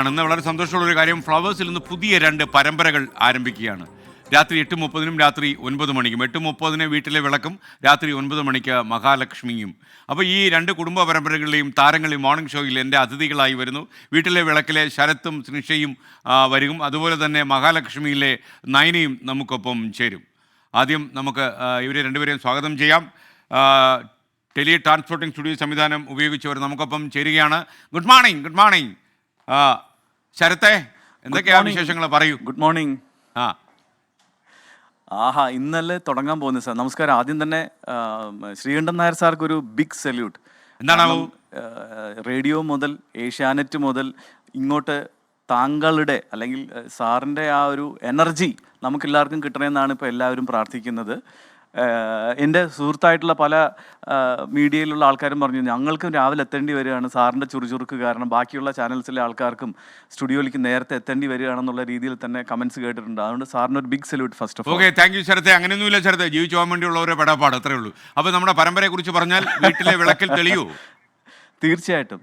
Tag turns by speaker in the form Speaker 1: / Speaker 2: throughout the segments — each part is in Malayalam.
Speaker 1: ഇന്ന് വളരെ സന്തോഷമുള്ളൊരു കാര്യം, ഫ്ലവേഴ്സിൽ നിന്ന് പുതിയ 2 പരമ്പരകൾ ആരംഭിക്കുകയാണ്. രാത്രി 8:30 രാത്രി 9 മണിക്കും. 8:30 വീട്ടിലെ വിളക്കും, രാത്രി 9 മണിക്ക് മഹാലക്ഷ്മിയും. അപ്പോൾ ഈ 2 കുടുംബ പരമ്പരകളിലെയും താരങ്ങൾ ഈ മോർണിംഗ് ഷോയിൽ എൻ്റെ അതിഥികളായി വരുന്നു. വീട്ടിലെ വിളക്കിലെ ശരത്തും സ്നിഷയും വരും. അതുപോലെ തന്നെ മഹാലക്ഷ്മിയിലെ നയനയും നമുക്കൊപ്പം ചേരും. ആദ്യം നമുക്ക് ഇവരെ രണ്ടുപേരെയും സ്വാഗതം ചെയ്യാം. ടെലി ട്രാൻസ്പോർട്ടിംഗ് സ്റ്റുഡിയോ സംവിധാനം ഉപയോഗിച്ചവർ നമുക്കൊപ്പം ചേരുകയാണ്. Good morning. Good morning. ശരത്തെ, എന്തൊക്കെയാണ് വിശേഷങ്ങൾ? പറയൂ.
Speaker 2: Good morning. ആഹാ, ഇന്നലെ തുടങ്ങാൻ പോകുന്നത് സാർ. നമസ്കാരം. ആദ്യം തന്നെ ശ്രീകണ്ഠൻ നായർ സാർക്ക് ഒരു ബിഗ് സല്യൂട്ട്.
Speaker 1: എന്താണ്?
Speaker 2: റേഡിയോ മുതൽ ഏഷ്യാനെറ്റ് മുതൽ ഇങ്ങോട്ട് താങ്കളുടെ അല്ലെങ്കിൽ സാറിൻ്റെ ആ ഒരു എനർജി നമുക്കെല്ലാവർക്കും കിട്ടണമെന്നാണ് ഇപ്പോൾ എല്ലാവരും പ്രാർത്ഥിക്കുന്നത്. എൻ്റെ സുഹൃത്തായിട്ടുള്ള പല മീഡിയയിലുള്ള ആൾക്കാരും പറഞ്ഞു, ഞങ്ങൾക്കും രാവിലെ എത്തേണ്ടി വരികയാണ് സാറിൻ്റെ ചുറുചുറുക്ക് കാരണം, ബാക്കിയുള്ള ചാനൽസിലെ ആൾക്കാർക്കും സ്റ്റുഡിയോയിലേക്ക് നേരത്തെ എത്തേണ്ടി വരികയാണെന്നുള്ള രീതിയിൽ തന്നെ കമൻസ് കേട്ടിട്ടുണ്ട്. അതുകൊണ്ട് സാറിന് ഒരു big salute first of all.
Speaker 1: Okay, thank you ശരത്തെ. അങ്ങനെയൊന്നുമില്ല ശരത്തെ, ജീവിച്ചു പോകാൻ വേണ്ടിയുള്ള ഒരു പെടാപ്പാട്, അത്രേ ഉള്ളൂ. അപ്പോൾ നമ്മുടെ പരമ്പരയെ കുറിച്ച് പറഞ്ഞാൽ വീട്ടിലെ വിളക്കിൽ തെളിയൂ.
Speaker 2: തീർച്ചയായിട്ടും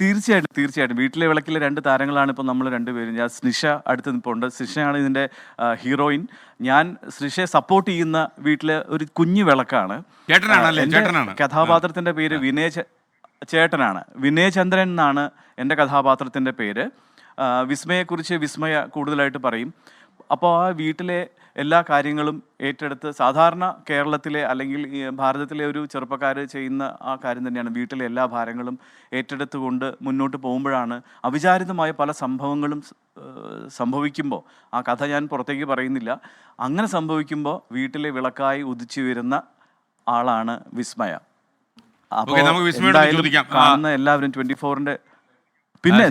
Speaker 2: തീർച്ചയായിട്ടും വീട്ടിലെ വിളക്കിലെ 2 താരങ്ങളാണ് ഇപ്പോൾ നമ്മൾ രണ്ടുപേരും. ഞാൻ സ്നിഷ അടുത്ത് നിൽപ്പുണ്ട്. സ്നിഷയാണ് ഇതിൻ്റെ ഹീറോയിൻ. ഞാൻ സ്നിഷയെ സപ്പോർട്ട് ചെയ്യുന്ന വീട്ടിലെ ഒരു കുഞ്ഞു വിളക്കാണ്. കഥാപാത്രത്തിൻ്റെ പേര് ചേട്ടനാണ്. വിനയചന്ദ്രൻ എന്നാണ് എൻ്റെ കഥാപാത്രത്തിൻ്റെ പേര്. വിസ്മയെക്കുറിച്ച് വിസ്മയ കൂടുതലായിട്ട് പറയും. അപ്പോൾ ആ വീട്ടിലെ എല്ലാ കാര്യങ്ങളും ഏറ്റെടുത്ത്, സാധാരണ കേരളത്തിലെ അല്ലെങ്കിൽ ഭാരതത്തിലെ ഒരു ചെറുപ്പക്കാർ ചെയ്യുന്ന ആ കാര്യം തന്നെയാണ്. വീട്ടിലെ എല്ലാ ഭാരങ്ങളും ഏറ്റെടുത്തുകൊണ്ട് മുന്നോട്ട് പോകുമ്പോഴാണ് അവിചാരിതമായ പല സംഭവങ്ങളും സംഭവിക്കുമ്പോൾ, ആ കഥ ഞാൻ പുറത്തേക്ക് പറയുന്നില്ല, അങ്ങനെ സംഭവിക്കുമ്പോൾ വീട്ടിലെ വിളക്കായി ഉദിച്ചു വരുന്ന ആളാണ് വിസ്മയ. അപ്പോൾ എന്തായാലും കാണുന്ന എല്ലാവരും 24-ന്റെ പിന്നെ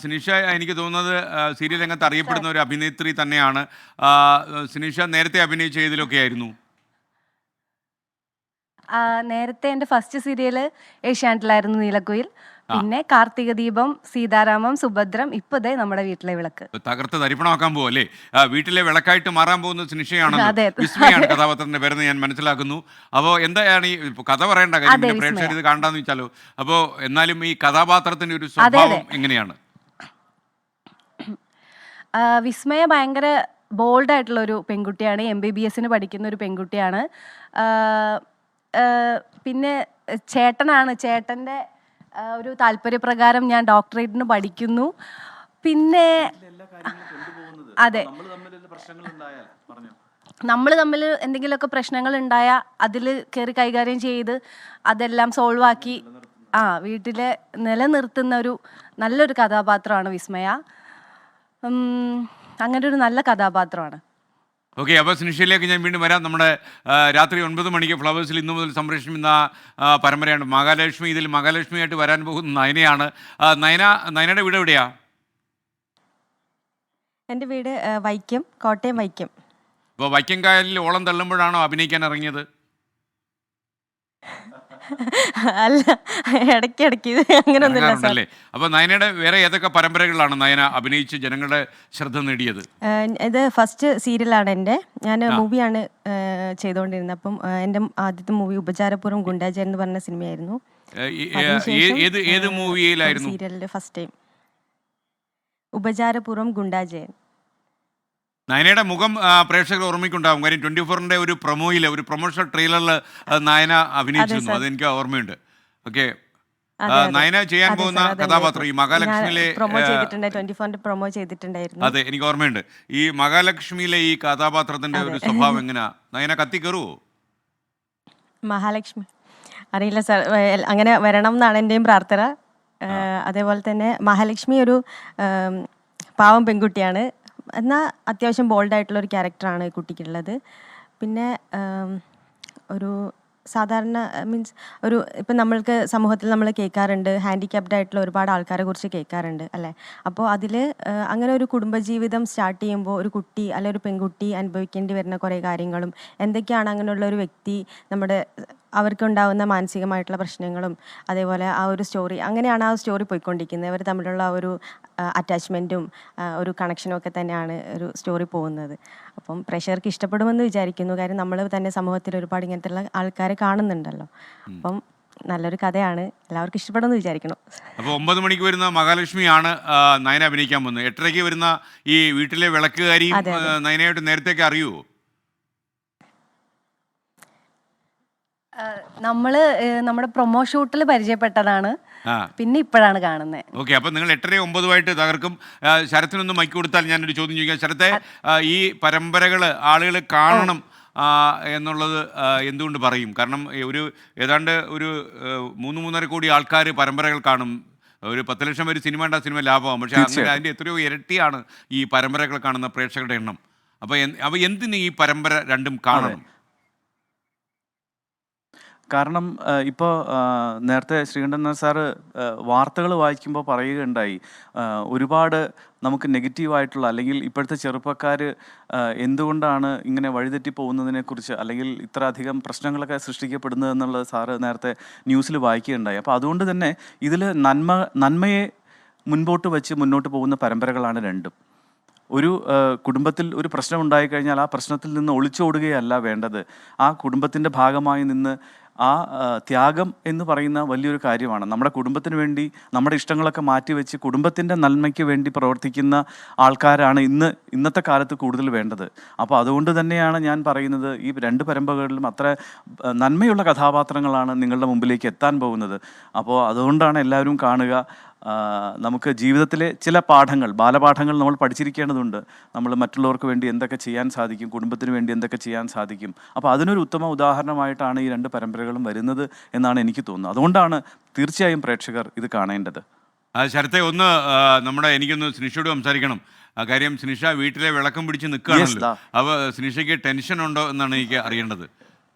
Speaker 1: സിനിഷ എനിക്ക് തോന്നുന്നത് സീരിയൽ രംഗത്ത് അറിയപ്പെടുന്ന ഒരു അഭിനേത്രി തന്നെയാണ്. സിനിഷ നേരത്തെ അഭിനയിച്ച ഏതിലൊക്കെ ആയിരുന്നു?
Speaker 3: നേരത്തെ എൻ്റെ ഫസ്റ്റ് സീരിയൽ ഏഷ്യാനെറ്റിലായിരുന്നു, നീലക്കുയിൽ. പിന്നെ കാർത്തിക ദീപം, സീതാരാമം, സുഭദ്രം, ഇപ്പതേ നമ്മുടെ വീട്ടിലെ വിളക്ക്.
Speaker 1: തകർത്ത് തരിപ്പണമാക്കാൻ പോവല്ലേ? വീട്ടിലെ വിളക്കായിട്ട് മാറാൻ പോകുന്ന സിനിഷയാണ്. വിസ്മയാണ് കഥാപാത്രത്തിന്റെ പേരെന്ന് ഞാൻ മനസ്സിലാക്കുന്നു. അപ്പോൾ എന്താണ് ഈ കഥ പറയേണ്ട കാര്യം, പ്രേക്ഷകർ ഇത് കാണാന്ന് വെച്ചാലോ. അപ്പോൾ എന്നാലും ഈ കഥാപാത്രത്തിന്റെ ഒരു സ്വഭാവം എങ്ങനെയാണ്?
Speaker 3: വിസ്മയ ഭയങ്കര ബോൾഡ് ആയിട്ടുള്ള ഒരു പെൺകുട്ടിയാണ്. MBBS പഠിക്കുന്ന ഒരു പെൺകുട്ടിയാണ്. പിന്നെ ചേട്ടൻ്റെ ഒരു താല്പര്യപ്രകാരം ഞാൻ ഡോക്ടറേറ്റിന് പഠിക്കുന്നു. പിന്നെ അതെ, നമ്മൾ തമ്മിൽ എന്തെങ്കിലുമൊക്കെ പ്രശ്നങ്ങൾ ഉണ്ടായാൽ അതിൽ കയറി കൈകാര്യം ചെയ്ത് അതെല്ലാം സോൾവ് ആക്കി വീട്ടിലെ നിലനിർത്തുന്ന ഒരു നല്ലൊരു കഥാപാത്രമാണ് വിസ്മയ. അങ്ങനെ ഒരു നല്ല കഥാപാത്രമാണ്.
Speaker 1: ഓക്കെ, അപ്പോൾ സിനിഷയിലേക്ക് ഞാൻ വീണ്ടും വരാം. നമ്മുടെ രാത്രി 9 മണിക്ക് ഫ്ലവേഴ്സിൽ ഇന്നു മുതൽ സംപ്രേഷണിക്കുന്ന പരമ്പരയാണ് മഹാലക്ഷ്മി. ഇതിൽ മഹാലക്ഷ്മിയായിട്ട് വരാൻ പോകുന്ന നയനയാണ്. നയനയുടെ വീട് എവിടെയാ?
Speaker 4: എൻ്റെ വീട് വൈക്കം, കോട്ടയം വൈക്കം.
Speaker 1: അപ്പോൾ വൈക്കം കായലിൽ ഓളം തള്ളുമ്പോഴാണോ അഭിനയിക്കാൻ ഇറങ്ങിയത്?
Speaker 4: അല്ല, ഇടയ്ക്കിടയ്ക്ക് അങ്ങനെയൊന്നുമില്ല.
Speaker 1: അപ്പൊ നയനയുടെ വേറെ ഏതൊക്കെ പരമ്പരകളിലാണ് നയന അഭിനയിച്ച് ജനങ്ങളുടെ ശ്രദ്ധ നേടിയത്?
Speaker 4: ഇത് ഫസ്റ്റ് സീരിയലാണ് എൻ്റെ. ഞാൻ മൂവിയാണ് ചെയ്തുകൊണ്ടിരുന്നത്. അപ്പം എൻ്റെ ആദ്യത്തെ മൂവി ഉപചാരപൂർവ്വം ഗുണ്ടാജൻ എന്ന് പറഞ്ഞ സിനിമയായിരുന്നു.
Speaker 1: ഏത് മൂവിയിലായിരുന്നു?
Speaker 4: സീരിയലിന്റെ ഫസ്റ്റ് ടൈം ഉപചാരപൂർവ്വം ഗുണ്ടാജൻ.
Speaker 1: നയനയുടെ മുഖം പ്രേക്ഷകർ ഓർമ്മയ്ക്കുണ്ടാവും. കാര്യം 24-ന്റെ ഒരു പ്രൊമോയിൽ, ഒരു പ്രൊമോഷണൽ ട്രെയിലറിൽ നയന അഭിനയിച്ചിരുന്നു. അതെനിക്ക് ഓർമ്മയുണ്ട്. ഓക്കെ, നയന ചെയ്യാൻ പോകുന്ന കഥാപാത്രം ഈ മഹാലക്ഷ്മിയിലെ
Speaker 4: പ്രൊമോ ചെയ്തിട്ടുണ്ടായിരുന്നു.
Speaker 1: അതെ, എനിക്ക് ഓർമ്മയുണ്ട്. ഈ മഹാലക്ഷ്മിയിലെ ഈ കഥാപാത്രത്തിന്റെ ഒരു സ്വഭാവം എങ്ങനെയാ? നയന കത്തിക്കറുവോ?
Speaker 4: മഹാലക്ഷ്മി അറിയില്ല സാർ, അങ്ങനെ വരണം എന്നാണ് എൻ്റെയും പ്രാർത്ഥന. അതേപോലെ തന്നെ മഹാലക്ഷ്മി ഒരു പാവം പെൺകുട്ടിയാണ്, എന്നാൽ അത്യാവശ്യം ബോൾഡായിട്ടുള്ള ഒരു ക്യാരക്ടറാണ് കുട്ടിക്കുള്ളത്. പിന്നെ ഒരു സാധാരണ മീൻസ് ഒരു ഇപ്പം നമ്മൾക്ക് സമൂഹത്തിൽ നമ്മൾ കേൾക്കാറുണ്ട്, ഹാൻഡിക്യാപ്ഡ് ആയിട്ടുള്ള ഒരുപാട് ആൾക്കാരെ കുറിച്ച് കേൾക്കാറുണ്ട് അല്ലേ. അപ്പോൾ അതിൽ അങ്ങനെ ഒരു കുടുംബജീവിതം സ്റ്റാർട്ട് ചെയ്യുമ്പോൾ ഒരു കുട്ടി അല്ലെ ഒരു പെൺകുട്ടി അനുഭവിക്കേണ്ടി വരുന്ന കുറേ കാര്യങ്ങളും എന്തൊക്കെയാണ് അങ്ങനെയുള്ള ഒരു വ്യക്തി നമ്മുടെ അവർക്കുണ്ടാകുന്ന മാനസികമായിട്ടുള്ള പ്രശ്നങ്ങളും അതേപോലെ ആ ഒരു സ്റ്റോറി അങ്ങനെയാണ് ആ സ്റ്റോറി പോയിക്കൊണ്ടിരിക്കുന്നത്. അവർ തമ്മിലുള്ള ആ ഒരു അറ്റാച്ച്മെൻറ്റും ഒരു കണക്ഷനും ഒക്കെ തന്നെയാണ് ഒരു സ്റ്റോറി പോകുന്നത്. അപ്പം പ്രേക്ഷകർക്ക് ഇഷ്ടപ്പെടുമെന്ന് വിചാരിക്കുന്നു. കാര്യം നമ്മൾ തന്നെ സമൂഹത്തിൽ ഒരുപാട് ഇങ്ങനത്തെ ആൾക്കാരെ കാണുന്നുണ്ടല്ലോ. അപ്പം നല്ലൊരു കഥയാണ്, എല്ലാവർക്കും ഇഷ്ടപ്പെടുമെന്ന് വിചാരിക്കണം.
Speaker 1: അപ്പോൾ 9 മണിക്ക് വരുന്ന മഹാലക്ഷ്മിയാണ് നയന അഭിനയിക്കാൻ പോകുന്നത്. 8:30 വരുന്ന ഈ വീട്ടിലെ വിളക്കുകാരിയും നയനയായിട്ട് നേരത്തേക്ക് അറിയുമോ?
Speaker 3: നമ്മള് നമ്മുടെ പ്രൊമോ ഷൂട്ടിൽ പരിചയപ്പെട്ടതാണ്, പിന്നെ ഇപ്പോഴാണ് കാണുന്നത്.
Speaker 1: ഓക്കെ, അപ്പം നിങ്ങൾ 8:09 തകർക്കും. ശരത്തിനൊന്ന് മൈക്ക് കൊടുത്താൽ ഞാനൊരു ചോദ്യം ചോദിക്കാം. ശരത്തെ, ഈ പരമ്പരകൾ ആളുകൾ കാണണം എന്നുള്ളത് എന്തുകൊണ്ട് പറയും? കാരണം ഏതാണ്ട് ഒരു 3-3.5 കോടി ആൾക്കാർ പരമ്പരകൾ കാണും. ഒരു 10 ലക്ഷം പേര് സിനിമ കണ്ട സിനിമ ലാഭമാകും. പക്ഷേ അങ്ങനെ അതിൻ്റെ എത്രയോ ഇരട്ടിയാണ് ഈ പരമ്പരകൾ കാണുന്ന പ്രേക്ഷകരുടെ എണ്ണം. അപ്പോൾ എന്തിന് ഈ പരമ്പര രണ്ടും കാണണം?
Speaker 2: കാരണം ഇപ്പോൾ നേരത്തെ ശ്രീകണ്ഠൻ സാറ് വാർത്തകൾ വായിക്കുമ്പോൾ പറയുകയുണ്ടായി, ഒരുപാട് നമുക്ക് നെഗറ്റീവായിട്ടുള്ള അല്ലെങ്കിൽ ഇപ്പോഴത്തെ ചെറുപ്പക്കാർ എന്തുകൊണ്ടാണ് ഇങ്ങനെ വഴിതെറ്റി പോകുന്നതിനെക്കുറിച്ച് അല്ലെങ്കിൽ ഇത്ര അധികം പ്രശ്നങ്ങളൊക്കെ സൃഷ്ടിക്കപ്പെടുന്നത് എന്നുള്ളത് സാറ് നേരത്തെ ന്യൂസിൽ വായിക്കുകയുണ്ടായി. അപ്പോൾ അതുകൊണ്ട് തന്നെ ഇതിൽ നന്മയെ മുൻപോട്ട് വെച്ച് മുന്നോട്ട് പോകുന്ന പരമ്പരകളാണ് രണ്ടും. ഒരു കുടുംബത്തിൽ ഒരു പ്രശ്നം ഉണ്ടായിക്കഴിഞ്ഞാൽ ആ പ്രശ്നത്തിൽ നിന്ന് ഒളിച്ചോടുകയല്ല വേണ്ടത്. ആ കുടുംബത്തിൻ്റെ ഭാഗമായി നിന്ന് ആ ത്യാഗം എന്ന് പറയുന്ന വലിയൊരു കാര്യമാണ്. നമ്മുടെ കുടുംബത്തിന് വേണ്ടി നമ്മുടെ ഇഷ്ടങ്ങളൊക്കെ മാറ്റിവെച്ച് കുടുംബത്തിൻ്റെ നന്മയ്ക്ക് വേണ്ടി പ്രവർത്തിക്കുന്ന ആൾക്കാരാണ് ഇന്നത്തെ കാലത്ത് കൂടുതൽ വേണ്ടത്. അപ്പോൾ അതുകൊണ്ട് തന്നെയാണ് ഞാൻ പറയുന്നത്, ഈ രണ്ട് പരമ്പരകളിലും അത്ര നന്മയുള്ള കഥാപാത്രങ്ങളാണ് നിങ്ങളുടെ മുമ്പിലേക്ക് എത്താൻ പോകുന്നത്. അപ്പോൾ അതുകൊണ്ടാണ് എല്ലാവരും കാണുക. നമുക്ക് ജീവിതത്തിലെ ചില പാഠങ്ങൾ, ബാലപാഠങ്ങൾ നമ്മൾ പഠിച്ചിരിക്കേണ്ടതുണ്ട്. നമ്മൾ മറ്റുള്ളവർക്ക് വേണ്ടി എന്തൊക്കെ ചെയ്യാൻ സാധിക്കും, കുടുംബത്തിന് വേണ്ടി എന്തൊക്കെ ചെയ്യാൻ സാധിക്കും. അപ്പോൾ അതിനൊരു ഉത്തമ ഉദാഹരണമായിട്ടാണ് ഈ രണ്ട് പരമ്പരകളും വരുന്നത് എന്നാണ് എനിക്ക് തോന്നുന്നത്. അതുകൊണ്ടാണ് തീർച്ചയായും പ്രേക്ഷകർ ഇത് കാണേണ്ടത്.
Speaker 1: ശരത്തെ, എനിക്കൊന്ന് സ്നിഷയോട് സംസാരിക്കണം. കാര്യം സ്നിഷ വീട്ടിലെ വിളക്കം പിടിച്ച് നിൽക്കുകയാണല്ലോ. അപ്പോൾ സ്നിഷയ്ക്ക് ടെൻഷൻ ഉണ്ടോ എന്നാണ് എനിക്ക് അറിയേണ്ടത്.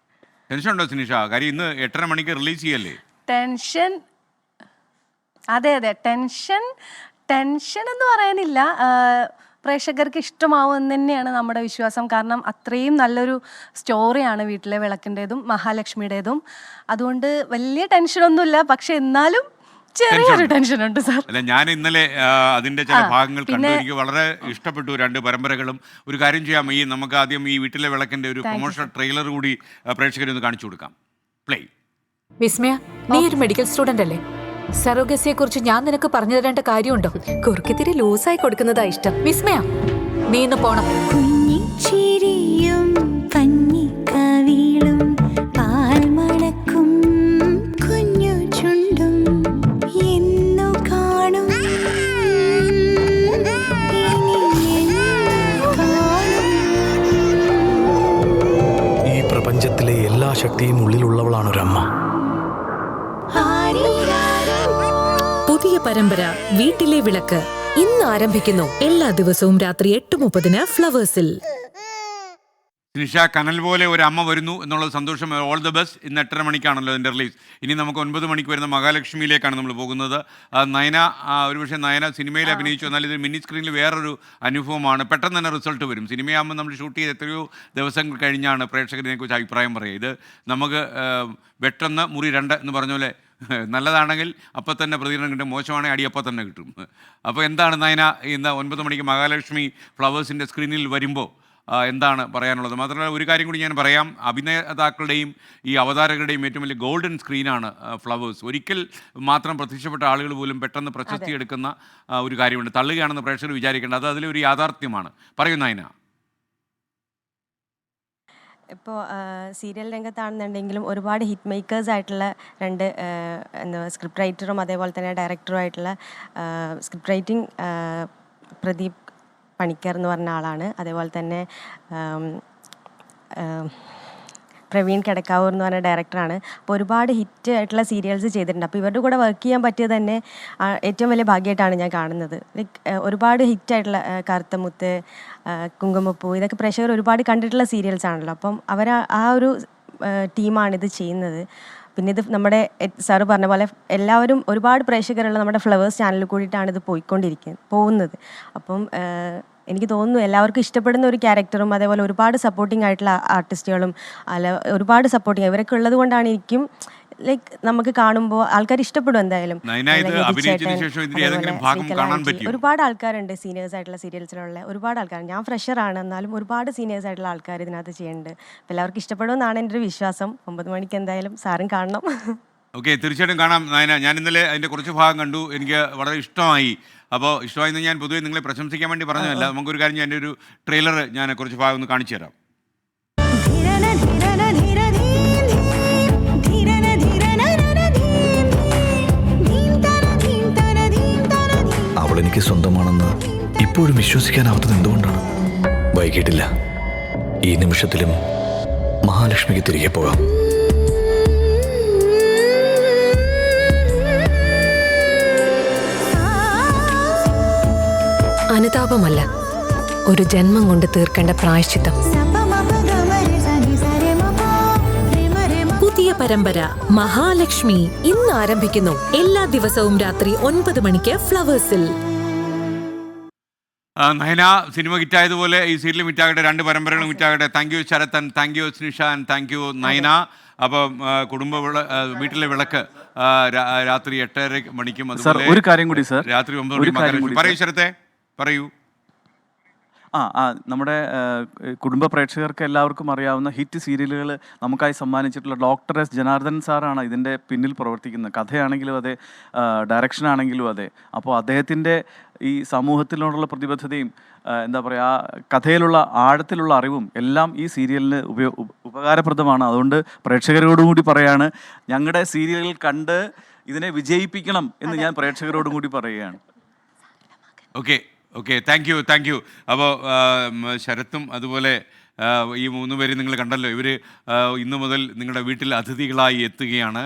Speaker 1: ടെൻഷൻ ഉണ്ടോ സ്നിഷ? കാര്യം ഇന്ന് 8:30 മണിക്ക് റിലീസ് ചെയ്യല്ലേ?
Speaker 3: അതെ, ടെൻഷൻ എന്ന് പറയാനില്ല. പ്രേക്ഷകർക്ക് ഇഷ്ടമാവും എന്ന് തന്നെയാണ് നമ്മുടെ വിശ്വാസം. കാരണം അത്രയും നല്ലൊരു സ്റ്റോറിയാണ് വീട്ടിലെ വിളക്കിൻ്റെതും മഹാലക്ഷ്മിയുടേതും. അതുകൊണ്ട് വലിയ ടെൻഷനൊന്നുമില്ല, പക്ഷെ എന്നാലും ചെറിയൊരു ടെൻഷനുണ്ട് സാർ.
Speaker 1: അല്ല, ഞാൻ ഇന്നലെ അതിൻ്റെ ചില ഭാഗങ്ങൾ കണ്ടു. എനിക്ക് വളരെ ഇഷ്ടപ്പെട്ടു രണ്ട് പരമ്പരകളും. ഒരു കാര്യം ചെയ്യാം, നമുക്ക് ആദ്യം ഈ വീട്ടിലെ വിളക്കിൻ്റെ ഒരു പ്രൊമോഷണൽ ട്രെയിലർ കൂടി പ്രേക്ഷകരെ ഒന്ന് കാണിച്ചു കൊടുക്കാം. പ്ലേ.
Speaker 5: വിസ്മയ, നീ ഒരു മെഡിക്കൽ സ്റ്റുഡന്റ് അല്ലേ? സറോഗസിയെ കുറിച്ച് ഞാൻ നിനക്ക് പറഞ്ഞു തരേണ്ട കാര്യമുണ്ടോ?
Speaker 6: കുറുക്കിത്തിരി ലൂസായി കൊടുക്കുന്നതാ ഇഷ്ടം.
Speaker 5: വിസ്മയ, നീ ഇന്ന് പോണം.
Speaker 7: കുഞ്ഞിച്ചിരിയും കഞ്ഞിക്കവിളും പാൽമണക്കും കുഞ്ഞു ചുണ്ടും എന്നു കാണും
Speaker 8: ഈ പ്രപഞ്ചത്തിലെ എല്ലാ ശക്തിയും ഉള്ളിലുള്ളവളാണൊരമ്മ.
Speaker 6: പുതിയ പരമ്പര വീട്ടിലെ വിളക്ക് ഇന്ന് ആരംഭിക്കുന്നു. എല്ലാ ദിവസവും രാത്രി 8:30 ഫ്ലവേഴ്സിൽ.
Speaker 1: സ്നിഷ, കനൽ പോലെ ഒരു അമ്മ വരുന്നു എന്നുള്ളത് സന്തോഷം. All the best. ഇന്ന് 8:30 മണിക്കാണല്ലോ അതിൻ്റെ റിലീസ്. ഇനി നമുക്ക് 9 മണിക്ക് വരുന്ന മഹാലക്ഷ്മിയിലേക്കാണ് നമ്മൾ പോകുന്നത്. നയന, ഒരുപക്ഷെ നയന സിനിമയിൽ അഭിനയിച്ചു, എന്നാൽ ഇത് മിനി സ്ക്രീനിൽ വേറൊരു അനുഭവമാണ്. പെട്ടെന്ന് തന്നെ റിസൾട്ട് വരും. സിനിമയാകുമ്പോൾ നമ്മൾ ഷൂട്ട് ചെയ്ത് എത്രയോ ദിവസങ്ങൾ കഴിഞ്ഞാണ് പ്രേക്ഷകരെക്കുറിച്ച് അഭിപ്രായം പറയുക. ഇത് നമുക്ക് വെട്ടെന്ന് മുറി 2 എന്ന് പറഞ്ഞ പോലെ നല്ലതാണെങ്കിൽ അപ്പം തന്നെ പ്രതികരണം കിട്ടും, മോശമാണെങ്കിൽ അടി അപ്പം തന്നെ കിട്ടും. അപ്പോൾ എന്താണ് നയന ഇന്ന് 9 മണിക്ക് മഹാലക്ഷ്മി ഫ്ലവേഴ്സിൻ്റെ സ്ക്രീനിൽ വരുമ്പോൾ എന്താണ് പറയാനുള്ളത്? മാത്രമല്ല ഒരു കാര്യം കൂടി ഞാൻ പറയാം, അഭിനേതാക്കളുടെയും ഈ അവതാരകരുടെയും ഏറ്റവും വലിയ ഗോൾഡൻ സ്ക്രീനാണ് ഫ്ലവേഴ്സ്. ഒരിക്കൽ മാത്രം പ്രത്യക്ഷപ്പെട്ട ആളുകൾ പോലും പെട്ടെന്ന് പ്രശസ്തി എടുക്കുന്ന ഒരു കാര്യമുണ്ട്. തള്ളുകയാണെന്ന് പ്രേക്ഷകർ വിചാരിക്കേണ്ട, അത് അതിലൊരു യാഥാർത്ഥ്യമാണ്. പറയുന്ന അതിനാ
Speaker 4: ഇപ്പോൾ സീരിയൽ രംഗത്താണെന്നുണ്ടെങ്കിലും ഒരുപാട് ഹിറ്റ് മേക്കേഴ്സ് ആയിട്ടുള്ള രണ്ട് സ്ക്രിപ്റ്റ് റൈറ്ററും അതേപോലെ തന്നെ ഡയറക്ടറും ആയിട്ടുള്ള സ്ക്രിപ്റ്റ് റൈറ്റിംഗ് പ്രദീപ് പണിക്കർ എന്ന് പറഞ്ഞ ആളാണ്. അതേപോലെ തന്നെ പ്രവീൺ കിടക്കാവൂർ എന്ന് പറഞ്ഞ ഡയറക്ടറാണ്. അപ്പോൾ ഒരുപാട് ഹിറ്റ് ആയിട്ടുള്ള സീരിയൽസ് ചെയ്തിട്ടുണ്ട്. അപ്പോൾ ഇവരുടെ കൂടെ വർക്ക് ചെയ്യാൻ പറ്റിയത് തന്നെ ഏറ്റവും വലിയ ഭാഗ്യമായിട്ടാണ് ഞാൻ കാണുന്നത്. ലൈക്ക് ഒരുപാട് ഹിറ്റായിട്ടുള്ള കറുത്തമുത്ത്, കുങ്കുമപ്പൂ, ഇതൊക്കെ പ്രേക്ഷകർ ഒരുപാട് കണ്ടിട്ടുള്ള സീരിയൽസ് ആണല്ലോ. അപ്പം അവർ ആ ഒരു ടീമാണിത് ചെയ്യുന്നത്. പിന്നെ ഇത് നമ്മുടെ സാറ് പറഞ്ഞ പോലെ എല്ലാവരും ഒരുപാട് പ്രേക്ഷകരുള്ള നമ്മുടെ ഫ്ലവേഴ്സ് ചാനലിൽ കൂടിയിട്ടാണ് ഇത് പോകുന്നത്. അപ്പം എനിക്ക് തോന്നുന്നു എല്ലാവർക്കും ഇഷ്ടപ്പെടുന്ന ഒരു ക്യാരക്ടറും അതേപോലെ ഒരുപാട് സപ്പോർട്ടിംഗ് ആയിട്ടുള്ള ആർട്ടിസ്റ്റുകളും ഒരുപാട് സപ്പോർട്ടിങ് ഇവരൊക്കെ ഉള്ളത് കൊണ്ടാണ് എനിക്കും ലൈക്ക് നമുക്ക് കാണുമ്പോൾ ആൾക്കാർ ഇഷ്ടപ്പെടും. എന്തായാലും ഒരുപാട് ആൾക്കാരുണ്ട് സീനിയേഴ്സ് ആയിട്ടുള്ള സീരിയൽസിലുള്ള ഒരുപാട് ആൾക്കാർ. ഞാൻ ഫ്രഷറാണ്, എന്നാലും ഒരുപാട് സീനിയേഴ്സ് ആയിട്ടുള്ള ആൾക്കാർ ഇതിനകത്ത് ചെയ്യുന്നുണ്ട്. എല്ലാവർക്കും ഇഷ്ടപ്പെടുമെന്നാണ് എൻ്റെ ഒരു വിശ്വാസം. 9 മണിക്ക് എന്തായാലും സാറും കാണണം.
Speaker 1: ഓക്കെ, തീർച്ചയായിട്ടും കാണാം നയന. ഞാൻ ഇന്നലെ അതിൻ്റെ കുറച്ച് ഭാഗം കണ്ടു, എനിക്ക് വളരെ ഇഷ്ടമായി. അപ്പോൾ ഇഷ്ടമായെന്ന് ഞാൻ പൊതുവെ നിങ്ങളെ പ്രശംസിക്കാൻ വേണ്ടി പറഞ്ഞതല്ല. നമുക്കൊരു കാര്യം, ഞാൻ എൻ്റെ ഒരു ട്രെയിലർ ഞാൻ കുറച്ച് ഭാഗം ഒന്ന് കാണിച്ചു തരാം.
Speaker 7: ധീരന ധീരന ധീര ധീം ധീം ധീരന ധീരന നന ധീം ധീം തന ധീം തന ധീം തന ധീം.
Speaker 8: അവൾ എനിക്ക് സ്വന്തമാണെന്ന് ഇപ്പോഴും വിശ്വസിക്കാനാവാത്തത് എന്തുകൊണ്ടാണ്? വൈകിട്ടില്ല. ഈ നിമിഷത്തിലും മഹാലക്ഷ്മിക്ക് തിരികെ പോകാം.
Speaker 6: അനുതാപമല്ല, ഒരു ജന്മം കൊണ്ട് തീർക്കേണ്ട പ്രായശ്ചിത്തം. പുതിയ പരമ്പര മഹാലക്ഷ്മി ഇന്ന് ആരംഭിക്കുന്നു. എല്ലാ ദിവസവും രാത്രി 9 മണിക്ക് ഫ്ലവേഴ്സിൽ.
Speaker 1: നയന സിനിമ ഹിറ്റായതുപോലെ ഈ സീരിയലും ഹിറ്റാകട്ടെ, 2 പരമ്പരകളും ഹിറ്റാകട്ടെ. താങ്ക് യു ശരത്തൻ, thank you Snisha, thank you Nayana. അപ്പം വീട്ടിലെ വിളക്ക് രാത്രി 8:30 മണിക്കും
Speaker 2: സർ ഒരു കാര്യം കൂടി സർ,
Speaker 1: രാത്രി 9 മണിക്കും. പറയൂ ശരത്തെ, പറയൂ.
Speaker 2: നമ്മുടെ കുടുംബ പ്രേക്ഷകർക്ക് എല്ലാവർക്കും അറിയാവുന്ന ഹിറ്റ് സീരിയലുകൾ നമുക്കായി സമ്മാനിച്ചിട്ടുള്ള ഡോക്ടർ എസ് ജനാർദ്ദൻ സാറാണ് ഇതിൻ്റെ പിന്നിൽ പ്രവർത്തിക്കുന്നത്. കഥയാണെങ്കിലും അതെ, ഡയറക്ഷൻ ആണെങ്കിലും അതെ. അപ്പോൾ അദ്ദേഹത്തിൻ്റെ ഈ സമൂഹത്തിനോടുള്ള പ്രതിബദ്ധതയും എന്താ പറയുക, കഥയിലുള്ള ആഴത്തിലുള്ള അറിവും എല്ലാം ഈ സീരിയലിന് ഉപകാരപ്രദമാണ്. അതുകൊണ്ട് പ്രേക്ഷകരോടും കൂടി പറയാണ്, ഞങ്ങളുടെ സീരിയലുകൾ കണ്ട് ഇതിനെ വിജയിപ്പിക്കണം എന്ന് ഞാൻ പ്രേക്ഷകരോടും കൂടി പറയുകയാണ്.
Speaker 1: Okay, thank U. അപ്പോൾ ശരത്തും അതുപോലെ ഈ 3 പേരും നിങ്ങൾ കണ്ടല്ലോ. ഇവർ ഇന്നു മുതൽ നിങ്ങളുടെ വീട്ടിൽ അതിഥികളായി എത്തുകയാണ്.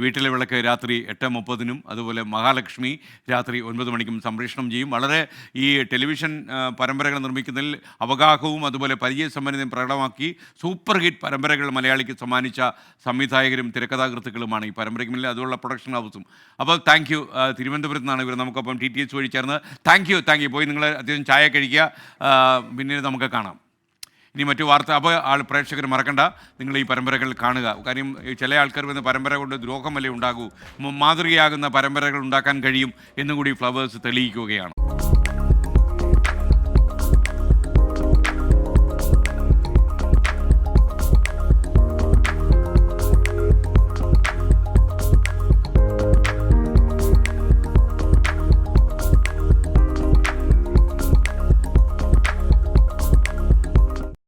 Speaker 1: വീട്ടിലെ വിളക്ക് രാത്രി 8:30 അതുപോലെ മഹാലക്ഷ്മി രാത്രി 9 മണിക്കും സംപ്രേഷണം ചെയ്യും. വളരെ ഈ ടെലിവിഷൻ പരമ്പരകൾ നിർമ്മിക്കുന്നതിൽ അവഗാഹവും അതുപോലെ പരിചയസമ്പന്നതയും പ്രകടമാക്കി സൂപ്പർ ഹിറ്റ് പരമ്പരകൾ മലയാളിക്ക് സമ്മാനിച്ച സംവിധായകരും തിരക്കഥാകൃത്തുക്കളുമാണ് ഈ പരമ്പരയ്ക്ക് മുന്നിൽ, അതുള്ള പ്രൊഡക്ഷൻ ഹൗസും. അപ്പോൾ താങ്ക് യു. തിരുവനന്തപുരത്ത് നിന്നാണ് ഇവർ നമുക്കൊപ്പം TTH വഴി ചേർന്ന്. Thank you. പോയി നിങ്ങൾ അത്യാവശ്യം ചായ കഴിക്കുക, പിന്നീട് നമുക്ക് കാണാം. ഇനി മറ്റു വാർത്ത. അപ്പോൾ പ്രേക്ഷകർ മറക്കണ്ട, നിങ്ങൾ ഈ പരമ്പരകൾ കാണുക. കാര്യം ചില ആൾക്കാർ വന്ന് പരമ്പര കൊണ്ട് ദ്രോഹമല്ലേ ഉണ്ടാകൂ, മാതൃകയാകുന്ന പരമ്പരകൾ ഉണ്ടാക്കാൻ കഴിയും എന്നുകൂടി ഫ്ലവേഴ്സ് തെളിയിക്കുകയാണ്.